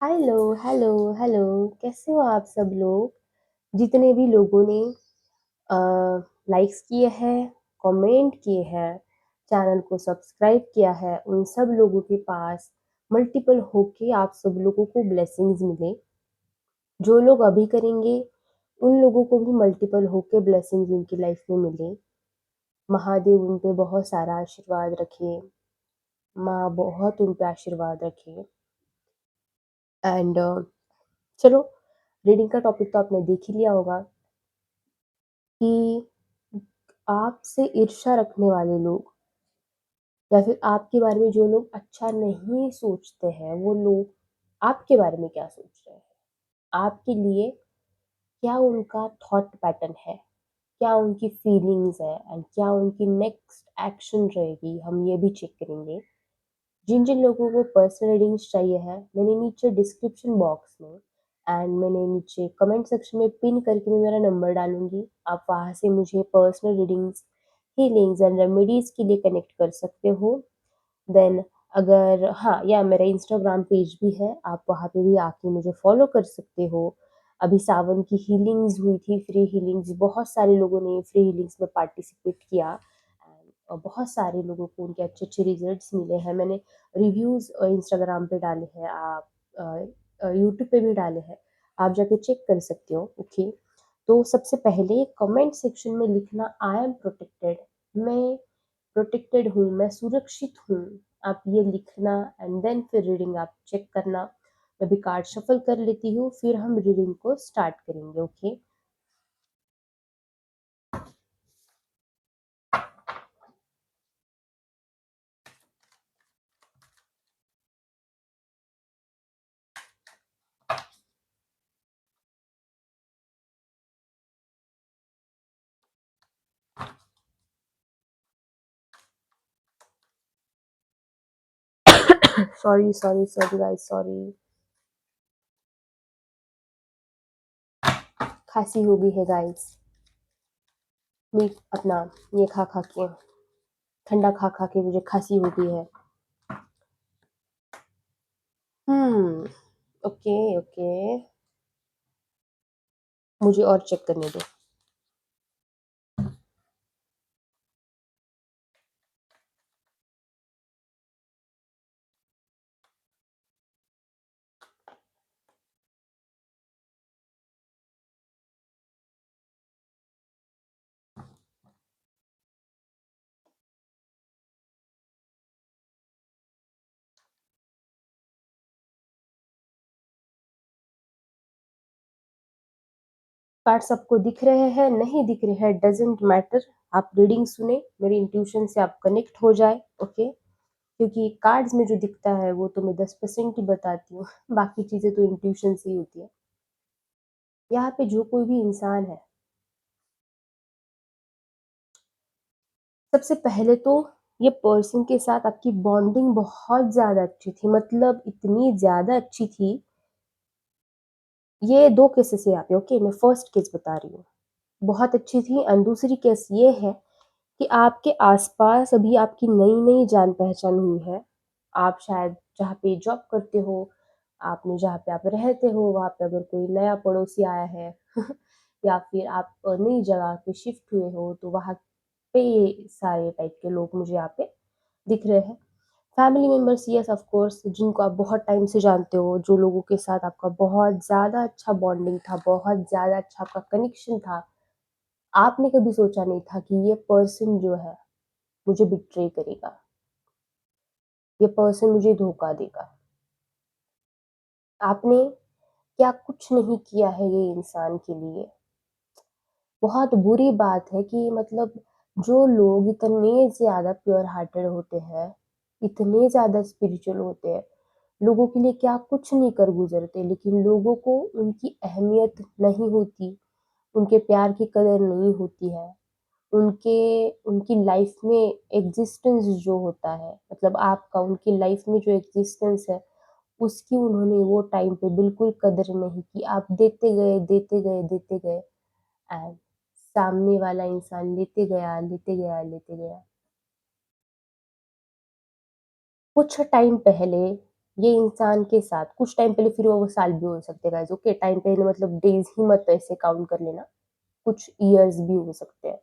Hello, hello, hello, कैसे हो आप सब लोग? जितने भी लोगों ने अ, लाइक्स किए हैं, कमेंट किए हैं, चैनल को सब्सक्राइब किया है, उन सब लोगों के पास मल्टीपल होके आप सब लोगों को ब्लेसिंग्स मिले। जो लोग अभी करेंगे, उन लोगों को भी मल्टीपल होके ब्लेसिंग्स उनकी लाइफ में मिले। महादेव उन पे बहुत सारा आशीर्वाद रखे, माँ बहुत उन पे आशीर्वाद रखे एंड चलो रीडिंग का टॉपिक तो आपने देख ही लिया होगा कि आपसे ईर्ष्या रखने वाले लोग या फिर आपके बारे में जो लोग अच्छा नहीं सोचते हैं, वो लोग आपके बारे में क्या सोच रहे हैं? आपके लिए क्या उनका थॉट पैटर्न है? क्या उनकी फीलिंग्स है एंड क्या उनकी नेक्स्ट एक्शन रहेगी, हम ये भी चेक करेंगे। जिन जिन लोगों को पर्सनल रीडिंग्स चाहिए है, मैंने नीचे डिस्क्रिप्शन बॉक्स में एंड मैंने नीचे कमेंट सेक्शन में पिन करके मैं मेरा नंबर डालूंगी। आप वहाँ से मुझे personal readings, healings and remedies के लिए कनेक्ट कर सकते हो। देन अगर हाँ, या मेरा इंस्टाग्राम पेज भी है, आप वहाँ पे भी आके मुझे फॉलो कर सकते हो। अभी सावन की हीलिंग्स हुई थी, फ्री हीलिंग्स, बहुत सारे लोगों ने फ्री हीलिंग्स में पार्टिसिपेट किया एंड बहुत सारे लोगों को उनके अच्छे अच्छे रिजल्ट्स मिले हैं। मैंने रिव्यूज़ इंस्टाग्राम पे डाले हैं, आप यूट्यूब पे भी डाले हैं, आप जाके चेक कर सकते हो। ओके, तो सबसे पहले कमेंट सेक्शन में लिखना आई एम प्रोटेक्टेड, मैं प्रोटेक्टेड हूँ, मैं सुरक्षित हूँ। आप ये लिखना एंड देन फिर रीडिंग आप चेक करना। मैं भी कार्ड शफल कर लेती हूँ, फिर हम रीडिंग को स्टार्ट करेंगे। Okay, sorry sorry sorry guys, sorry, खांसी हो गई है गाइस। मीट अपना ये खा खा के, ठंडा खा खा के मुझे खांसी हो गई है। हम्म, ओके ओके, मुझे और चेक करने दो। कार्ड सबको दिख रहे हैं, नहीं दिख रहे हैं, डजेंट मैटर। आप रीडिंग सुने, मेरी इंट्यूशन से आप कनेक्ट हो जाए। ओके, क्योंकि कार्ड्स में जो दिखता है वो तो मैं 10% ही बताती हूँ बाकी चीज़ें तो इंट्यूशन से ही होती है। यहाँ पे जो कोई भी इंसान है, सबसे पहले तो ये पर्सन के साथ आपकी बॉन्डिंग बहुत ज़्यादा अच्छी थी, मतलब इतनी ज़्यादा अच्छी थी। ये 2 केसेस है यहाँ पे। ओके, मैं फर्स्ट केस बता रही हूँ, बहुत अच्छी थी एंड दूसरी केस ये है कि आपके आस-पास अभी आपकी नई-नई जान-पहचान हुई है। आप शायद जहाँ पे जॉब करते हो, आपने जहाँ पे आप रहते हो, वहाँ पे अगर कोई नया पड़ोसी आया है या फिर आप नई जगह पे शिफ्ट हुए हो, तो वहाँ पे ये सारे टाइप के लोग मुझे यहाँ पे दिख रहे हैं। Family members, yes of course, जिनको आप बहुत टाइम से जानते हो, जो लोगों के साथ आपका बहुत ज़्यादा अच्छा बॉन्डिंग था, बहुत ज़्यादा अच्छा आपका कनेक्शन था। आपने कभी सोचा नहीं था कि ये पर्सन जो है मुझे बिट्रे करेगा, ये पर्सन मुझे धोखा देगा। आपने क्या कुछ नहीं किया है ये इंसान के लिए। बहुत बुरी बात है कि मतलब जो लोग इतने ज़्यादा प्योर हार्टेड होते हैं, इतने ज़्यादा स्पिरिचुअल होते हैं, लोगों के लिए क्या कुछ नहीं कर गुज़रते, लेकिन लोगों को उनकी अहमियत नहीं होती, उनके प्यार की कदर नहीं होती है। उनके उनकी लाइफ में एग्जिस्टेंस जो होता है, मतलब आपका उनकी लाइफ में जो एग्जिस्टेंस है, उसकी उन्होंने वो टाइम पे बिल्कुल कदर नहीं की। आप देते गए, देते गए, देते गए एंड सामने वाला इंसान लेते गया, लेते गया, लेते गया। कुछ टाइम पहले ये इंसान के साथ कुछ टाइम पहले, फिर वो साल भी हो सकते हैं गाइस, ओके? टाइम पहले मतलब डेज़ ही मत ऐसे काउंट कर लेना, कुछ इयर्स भी हो सकते हैं।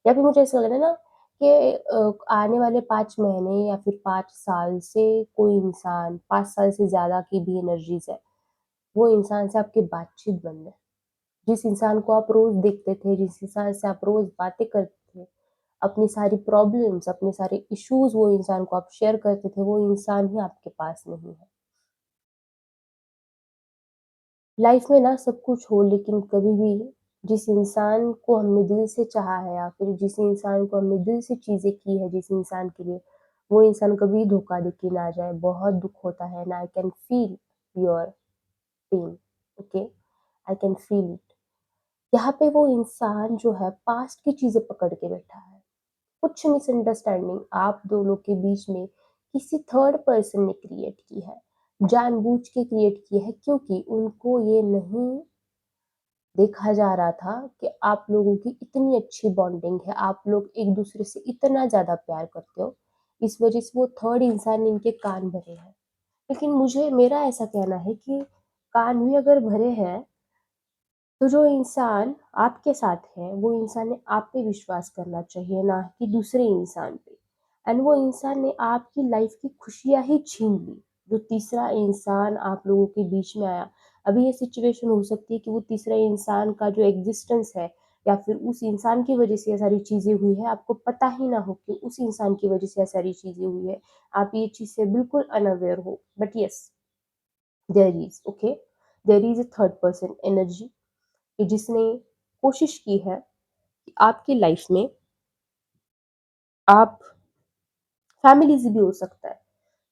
या फिर मुझे ऐसा लग रहा है ना कि आने वाले 5 महीने या फिर 5 साल से कोई इंसान 5 साल से ज़्यादा की भी एनर्जीज़ है, वो इंसान से आपकी बातचीत बंद है। जिस इंसान को आप रोज़ देखते थे, जिस इंसान से आप रोज़ बातें करते थे, अपनी सारी प्रॉब्लम्स, अपने सारे इश्यूज़ वो इंसान को आप शेयर करते थे, वो इंसान ही आपके पास नहीं है। लाइफ में ना सब कुछ हो, लेकिन कभी भी जिस इंसान को हमने दिल से चाहा है या फिर जिस इंसान को हमने दिल से चीज़ें की है जिस इंसान के लिए, वो इंसान कभी धोखा दे के ना जाए। बहुत दुःख होता है and I can feel your pain, okay? I can feel it. यहाँ पे वो इंसान जो है पास्ट की चीज़ें पकड़ के बैठा है। कुछ मिसअंडरस्टैंडिंग आप दोनों के बीच में किसी थर्ड पर्सन ने क्रिएट की है, जानबूझ के क्रिएट की है, क्योंकि उनको ये नहीं देखा जा रहा था कि आप लोगों की इतनी अच्छी बॉन्डिंग है, आप लोग एक-दूसरे से इतना ज़्यादा प्यार करते हो, इस वजह से वो थर्ड इंसान ने इनके कान भरे हैं। लेकिन मुझे मेरा ऐसा कहना है कि कान भी अगर भरे हैं, तो जो इंसान आपके साथ है, वो इंसान ने आप पे विश्वास करना चाहिए, ना कि दूसरे इंसान पे। एंड वो इंसान ने आपकी लाइफ की खुशियाँ ही छीन ली। जो तीसरा इंसान आप लोगों के बीच में आया, अभी ये सिचुएशन हो सकती है कि वो तीसरा इंसान का जो एग्ज़िस्टेंस है या फिर उस इंसान की वज़ह से ये सारी चीज़ें हुई हैं, आपको पता ही ना हो कि उस इंसान की वज़ह से ये सारी चीज़ें हुई हैं। आप ये चीज़ से बिल्कुल अनअवेयर हो। But yes, there is, okay? There is a third person energy कि जिसने कोशिश की है कि आपकी लाइफ में आप फैमिलीज़ भी हो सकता है।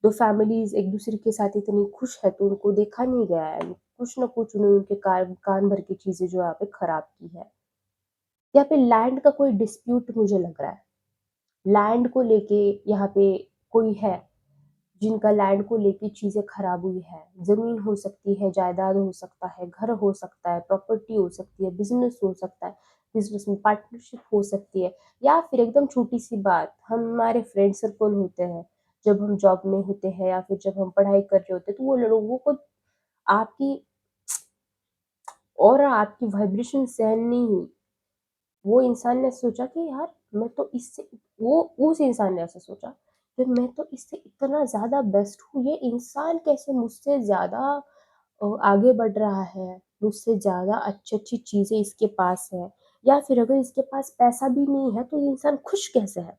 2 फैमिलीज़ एक-दूसरे के साथ इतनी खुश है तो उनको देखा नहीं गया है। कुछ न कुछ उन्होंने उनके कान भर की चीज़ें जो है यहाँ पे खराब की है। यहाँ पे लैंड का कोई डिस्प्यूट मुझे लग रहा है। लैंड को लेके यहाँ पे कोई है जिनका लैंड को लेके चीज़ें खराब हुई है। ज़मीन हो सकती है, जायदाद हो सकता है, घर हो सकता है, प्रॉपर्टी हो सकती है, बिज़नेस हो सकता है, बिज़नेस में पार्टनरशिप हो सकती है, या फिर एकदम छोटी-सी बात, हमारे फ्रेंड सर्कल होते हैं, जब हम जॉब में होते हैं या फिर जब हम पढ़ाई कर रहे होते हैं, तो वो लोगों को आपकी और आपकी वाइब्रेशन सहन नहीं हुई। वो इंसान ने सोचा कि यार मैं तो इससे वो उस इंसान ने ऐसा सोचा कि मैं तो इससे इतना ज़्यादा बेस्ट हूँ, ये इंसान कैसे मुझसे ज़्यादा आगे बढ़ रहा है, मुझसे ज़्यादा अच्छी-अच्छी चीज़ें इसके पास है, या फिर अगर इसके पास पैसा भी नहीं है तो ये इंसान खुश कैसे है?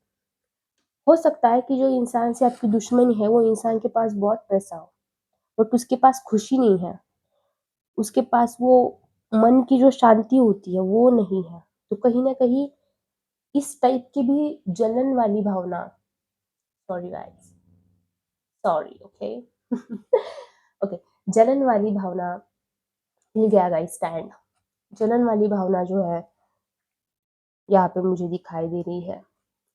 हो सकता है कि जो इंसान से आपकी दुश्मनी है वो इंसान के पास बहुत पैसा हो, बट उसके पास खुशी नहीं है, उसके पास वो मन की जो शांति होती है वो नहीं है। तो कहीं न कहीं इस टाइप की भी जलन वाली भावना, sorry guys, sorry, okay? Okay, जलन वाली भावना, मिल गया गाइस स्टैंड। जलन वाली भावना जो है यहाँ पे मुझे दिखाई दे रही है।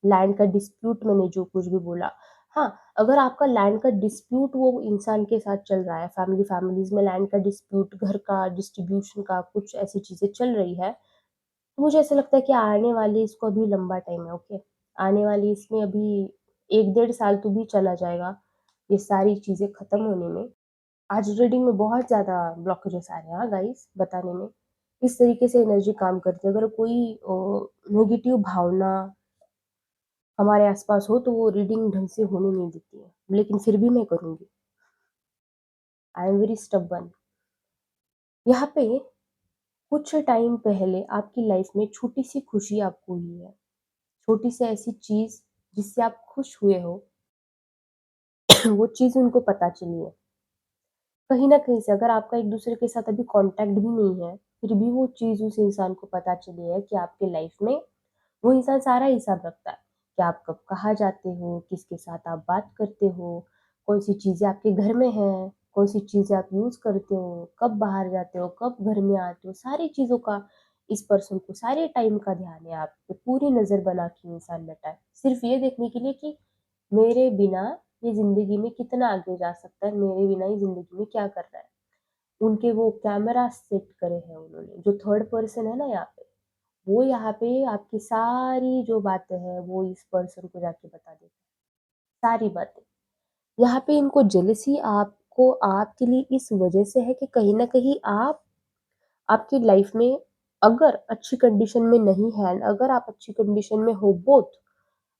लैंड का डिस्प्यूट मैंने जो कुछ भी बोला, हाँ, अगर आपका लैंड का डिस्प्यूट वो इंसान के साथ चल रहा है, फैमिलीज़ में लैंड का डिस्प्यूट, घर का डिस्ट्रीब्यूशन का कुछ ऐसी चीज़ें चल रही है, तो मुझे ऐसा लगता है कि आने वाली इसको अभी लंबा टाइम है, ओके? आने वाली इसमें अभी 1 डेढ़ साल तो भी चला जाएगा, ये सारी चीज़ें खत्म होने में। आज रीडिंग में बहुत ज़्यादा ब्लॉकेजेस आ रहे हैं, हाँ गाइस, बताने में। इस तरीके से एनर्जी काम करती है। अगर कोई नेगेटिव भावना हमारे आस-पास हो तो वो रीडिंग ढंग से होने नहीं देती है। लेकिन फिर भी मैं करूँगी। I am very stubborn. यहाँ पे कुछ टाइम पहले आपकी लाइफ में छोटी-सी खुशी आपको हुई है। छोटी-सी ऐसी चीज़ जिससे आप खुश हुए हो, वो चीज़ उनको पता चली है। कहीं न कहीं से अगर आपका एक-दूसरे के साथ अभी कॉन्टैक्ट भी नहीं है, फिर भी वो चीज़ उस इंसान को पता चली है कि आपके लाइफ में वो इंसान सारा हिसाब रखता है कि आप कब कहाँ जाते हो, किसके साथ आप बात करते हो, कौन-सी चीज़ें आपके घर में हैं, कौन-सी चीज़ें आप यूज़ करते हो, कब बाहर जाते हो, कब घर में आते हो, सारी चीज़ों का इस पर्सन को सारे टाइम का ध्यान है आप पे, पूरी नज़र बना के इंसान बैठा है। सिर्फ़ ये देखने के लिए कि मेरे बिना ये ज़िंदगी में कितना आगे जा सकता है, मेरे बिना ये ज़िंदगी में क्या कर रहा है। उनके वो कैमरा सेट करे हैं उन्होंने, जो थर्ड पर्सन है ना यहाँ पे, वो यहाँ पे आपकी सारी जो बातें हैं वो इस पर्सन को जाके बता देते हैं, सारी बातें। यहाँ पे इनको जेलसी आप को आपके लिए इस वजह से है कि कहीं न कहीं आप आपकी लाइफ में अगर अच्छी कंडीशन में नहीं है, अगर आप अच्छी कंडीशन में हो बोथ,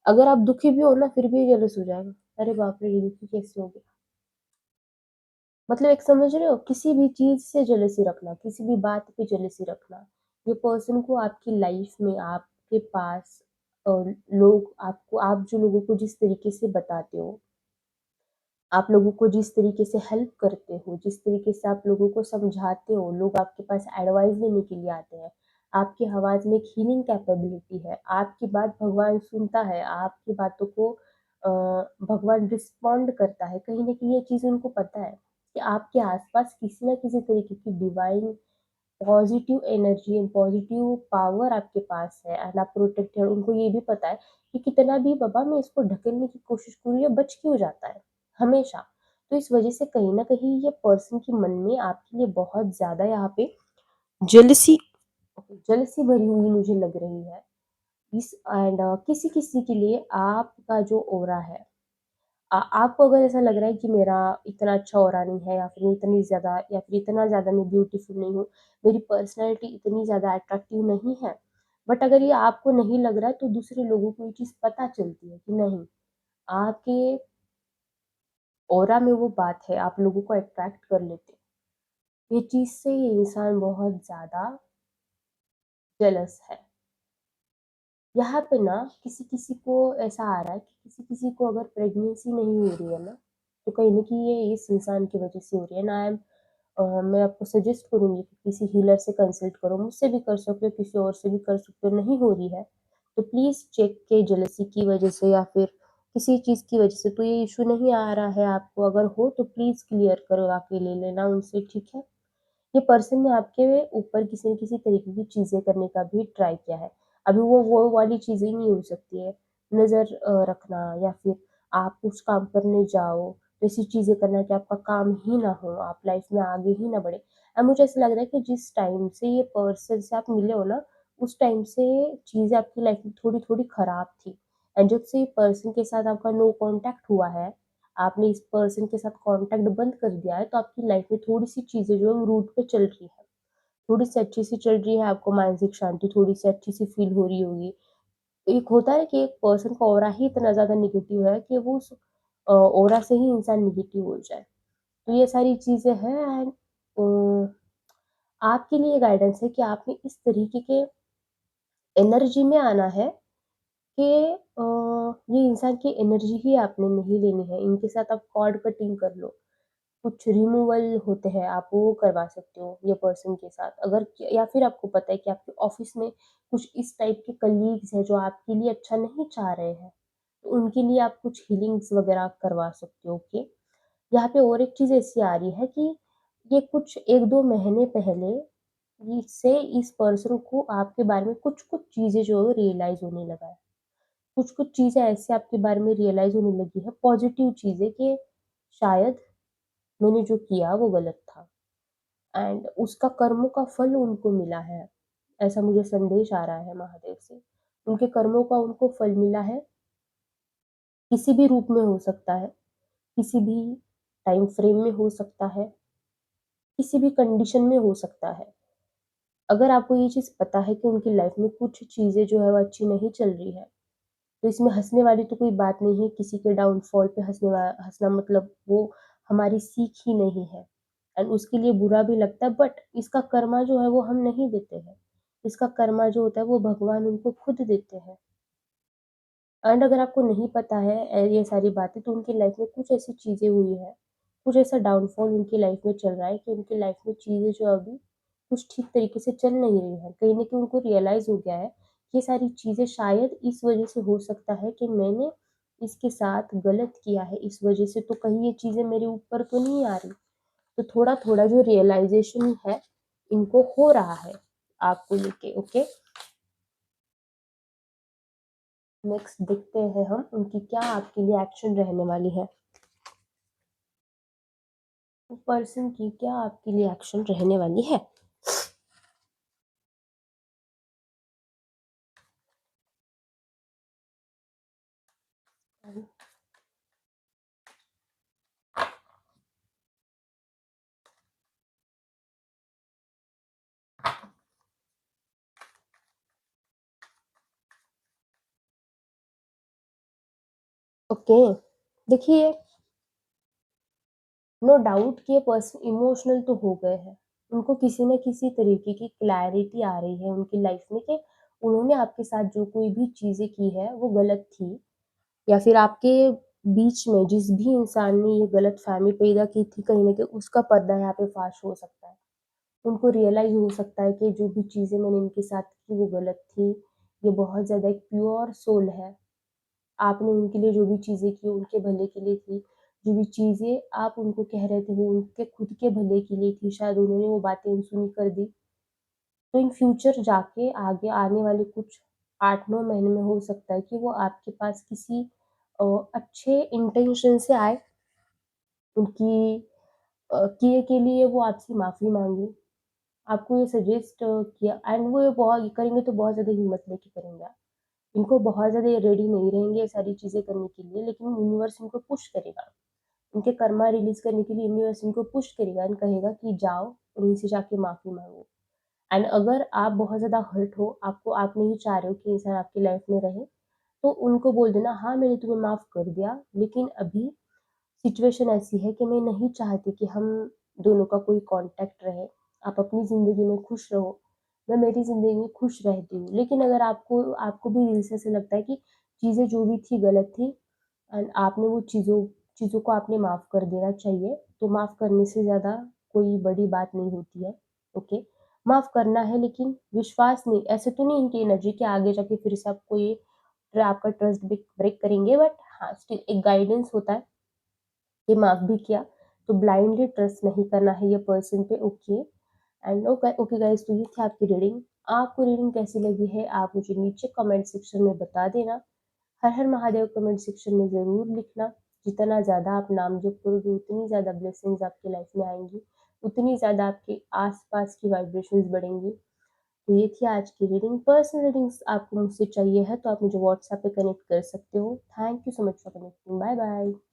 अगर आप दुखी भी हो ना फिर भी ये जेलस हो जाएगा। अरे बाप रे! ये दुखी कैसे हो गया? मतलब एक समझ रहे हो? किसी भी चीज़ से जेलसी रखना, किसी भी बात पे जेलसी रखना, ये पर्सन को आपकी लाइफ में आपके पास अ, लोग आपको आप जो लोगों को जिस तरीके से बताते हो, आप लोगों को जिस तरीके से हेल्प करते हो, जिस तरीके से आप लोगों को समझाते हो, लोग आपके पास एडवाइस लेने के लिए आते हैं। आपकी आवाज़ में एक हीलिंग कैपेबिलिटी है, आपकी बात भगवान सुनता है, आपकी बातों को भगवान रिस्पॉन्ड करता है। कहीं न कहीं ये चीज़ उनको पता है कि आपके आस-पास किसी न किसी तरीके की divine positive energy and positive power आपके पास है एंड आप प्रोटेक्टेड। उनको ये भी पता है कि कितना भी बाबा मैं इसको ढकेलने की कोशिश करूँ ये बच क्यों जाता है हमेशा। तो इस वजह से कहीं ना कहीं ये पर्सन के मन में आपके लिए बहुत ज्यादा यहाँ पे जेलसी जेलसी भरी हुई मुझे लग रही है। इस एंड किसी किसी के लिए आपका जो ओरा है, आपको अगर ऐसा लग रहा है कि मेरा इतना अच्छा ऑरा नहीं है या फिर इतना ज़्यादा मैं ब्यूटीफुल नहीं हूँ, मेरी पर्सनैलिटी इतनी ज़्यादा अट्रैक्टिव नहीं है, बट अगर ये आपको नहीं लग रहा है तो दूसरे लोगों को ये चीज़ पता चलती है कि नहीं, आपके ऑरा में वो बात है, आप लोगों को अट्रैक्ट कर लेते हो। ये चीज़ से ये इंसान बहुत ज़्यादा जेलस है। यहाँ पे ना किसी-किसी को ऐसा आ रहा है कि किसी-किसी को अगर प्रेगनेंसी नहीं हो रही है ना, तो कहीं न कहीं ये इस इंसान की वज़ह से हो रही है। मैं आपको सजेस्ट करूँगी कि किसी हीलर से कंसल्ट करो, मुझसे भी कर सकते हो, किसी और से भी कर सकते हो, नहीं हो रही है, तो प्लीज़ चेक के जेलसी की वज़ह से या फिर किसी चीज़ की वज़ह से तो ये इश्यू नहीं आ रहा है आपको, अगर हो तो प्लीज़ क्लियर करवा के ले लेना उनसे, ठीक है? ये पर्सन ने आपके ऊपर किसी न किसी तरीके की चीज़ें करने का भी ट्राई किया है। अभी वो वाली चीज़ें नहीं हो सकती है, नज़र रखना या फिर आप कुछ काम करने जाओ, तो ऐसी चीज़ें करना कि आपका काम ही ना हो, आप लाइफ में आगे ही ना बढ़े। मुझे ऐसा लग रहा है कि जिस टाइम से ये पर्सन से आप मिले हो ना, उस टाइम से चीज़ें आपकी लाइफ में थोड़ी-थोड़ी खराब थी एंड जब से ये पर्सन के साथ आपका नो कॉन्टैक्ट हुआ है, आपने इस पर्सन के साथ कॉन्टैक्ट बंद कर दिया है, तो आपकी लाइफ में थोड़ी-सी चीज़ें जो है वो रूट पे चल रही है। थोड़ी-सी अच्छी-सी चल रही है, आपको मानसिक शांति थोड़ी-सी अच्छी-सी फ़ील हो रही होगी। एक होता है कि एक पर्सन का ऑरा ही इतना ज़्यादा नेगेटिव है कि वो उस ऑरा से ही इंसान नेगेटिव हो जाए। तो ये सारी चीज़ें हैं एंड आपके लिए गाइडेंस है कि आपने इस तरीके के एनर्जी में आना है कि ये इंसान की एनर्जी ही आपने नहीं लेनी है। इनके साथ आप कॉर्ड कटिंग कर लो। कुछ रिमूवल होते हैं, आप वो करवा सकते हो ये पर्सन के साथ। अगर या फिर आपको पता है कि आपके ऑफ़िस में कुछ इस टाइप के कलीग्स हैं जो आपके लिए अच्छा नहीं चाह रहे हैं, तो उनके लिए आप कुछ हीलिंग्स वगैरह करवा सकते हो, ओके। यहाँ पे और एक चीज़ ऐसी आ रही है कि ये कुछ 1-2 महीने पहले इससे इस पर्सन को आपके बारे में कुछ-कुछ चीज़ें जो है रियलाइज़ होने लगा है। कुछ-कुछ चीज़ें ऐसे आपके बारे में रियलाइज़ होने लगी है, पॉज़िटिव चीज़ें कि शायद मैंने जो किया वो गलत था एंड उसका कर्मों का फल उनको मिला है। ऐसा मुझे संदेश आ रहा है महादेव से। उनके कर्मों का उनको फल मिला है, किसी भी रूप में हो सकता है, किसी भी टाइम फ्रेम में हो सकता है, किसी भी कंडीशन में हो सकता है। अगर आपको ये चीज़ पता है कि उनकी लाइफ़ में कुछ चीज़ें जो है वो अच्छी नहीं चल रही है, तो इसमें हँसने वाली तो कोई बात नहीं है, किसी के डाउनफॉल पे हँसना मतलब वो हमारी सीख ही नहीं है एंड उसके लिए बुरा भी लगता है, बट इसका कर्मा जो है वो हम नहीं देते हैं। इसका कर्मा जो होता है वो भगवान उनको खुद देते हैं। एंड अगर आपको नहीं पता है ये सारी बातें, तो उनकी लाइफ में कुछ ऐसी चीज़ें हुई हैं, कुछ ऐसा डाउनफॉल उनकी लाइफ में चल रहा है कि उनकी लाइफ में चीज़ें जो अभी कुछ ठीक तरीके से चल नहीं रही हैं। कहीं न कहीं उनको रियलाइज़ हो गया है, कि ये सारी चीज़ें शायद इस वज़ह से हो सकता है कि मैंने इसके साथ गलत किया है, इस वज़ह से तो कहीं ये चीज़ें मेरे ऊपर तो नहीं आ रही। तो थोड़ा-थोड़ा जो रियलाइज़ेशन है, इनको हो रहा है आपको लेके, ओके। नेक्स्ट देखते हैं हम उनकी क्या आपके लिए एक्शन रहने वाली है। पर्सन की क्या आपके लिए एक्शन रहने वाली है। ओके, देखिए, नो डाउट कि ये पर्सन इमोशनल तो हो गए हैं। उनको किसी न किसी तरीके की क्लैरिटी आ रही है उनकी लाइफ में कि उन्होंने आपके साथ जो कोई भी चीज़ें की है वो गलत थी, या फिर आपके बीच में जिस भी इंसान ने ये गलतफ़हमी पैदा की थी कहीं न कहीं उसका पर्दा यहाँ पे फ़ाश हो सकता है। उनको रियलाइज़ हो सकता है कि जो भी चीज़ें मैंने इनके साथ की वो गलत थी। ये बहुत ज़्यादा एक प्योर सोल है। आपने उनके लिए जो भी चीज़ें की उनके भले के लिए थी। जो भी चीज़ें आप उनको कह रहे थे वो उनके खुद के भले के लिए थी, शायद उन्होंने वो बातें अनसुनी कर दी। तो इन फ्यूचर जाके आगे आने वाले कुछ 8-9 महीने में हो सकता है कि वो आपके पास किसी अच्छे इंटेंशन से आए, उनकी किए के लिए वो आपसे माफ़ी माँगे। आपको ये सजेस्ट किया एंड वो ये बहुत करेंगे तो बहुत ज़्यादा हिम्मत लेके करेंगे आप। इनको बहुत ज़्यादा ये रेडी नहीं रहेंगे ये सारी चीज़ें करने के लिए, लेकिन यूनिवर्स इनको पुश करेगा। इनके कर्मा रिलीज़ करने के लिए यूनिवर्स इनको पुश करेगा एंड कहेगा कि जाओ और इनसे जाके माफ़ी माँगो। एंड अगर आप बहुत ज़्यादा हर्ट हो, आप नहीं चाह रहे हो कि इंसान आपकी लाइफ़ में रहे, तो उनको बोल देना, हाँ, मैंने तुम्हें माफ़ कर दिया, लेकिन अभी सिचुएशन ऐसी है कि मैं नहीं चाहती कि हम दोनों का कोई कॉन्टैक्ट रहे। आप अपनी ज़िंदगी में खुश रहो, मैं मेरी ज़िंदगी में खुश रहती हूँ। लेकिन अगर आपको आपको भी दिल से ऐसा लगता है कि चीज़ें जो भी थी गलत थी एंड आपने वो चीज़ों चीज़ों को आपने माफ़ कर देना चाहिए, तो माफ़ करने से ज़्यादा कोई बड़ी बात नहीं होती है, ओके? माफ़ करना है लेकिन विश्वास नहीं, ऐसे तो नहीं इनकी एनर्जी कि आगे जाके फिर से आपको ये आपका ट्रस्ट ब्रेक ब्रेक करेंगे, बट हाँ, स्टिल एक गाइडेंस होता है कि माफ़ भी किया, तो ब्लाइंडली ट्रस्ट नहीं करना है ये पर्सन पे, okay. And okay okay guys, तो ये थी आपकी रीडिंग। आपको रीडिंग कैसी लगी है आप मुझे नीचे कमेंट सेक्शन में बता देना। हर हर महादेव कमेंट सेक्शन में ज़रूर लिखना। जितना ज़्यादा आप नाम जप करोगे उतनी ज़्यादा ब्लेसिंग्स आपकी लाइफ में आएँगी, उतनी ज़्यादा आपके आस-पास की वाइब्रेशंस बढ़ेंगी। तो ये थी आज की रीडिंग। पर्सनल रीडिंग्स आपको मुझसे चाहिए है तो आप मुझे व्हाट्सएप पे कनेक्ट कर सकते हो। Thank you so much for connecting. Bye bye.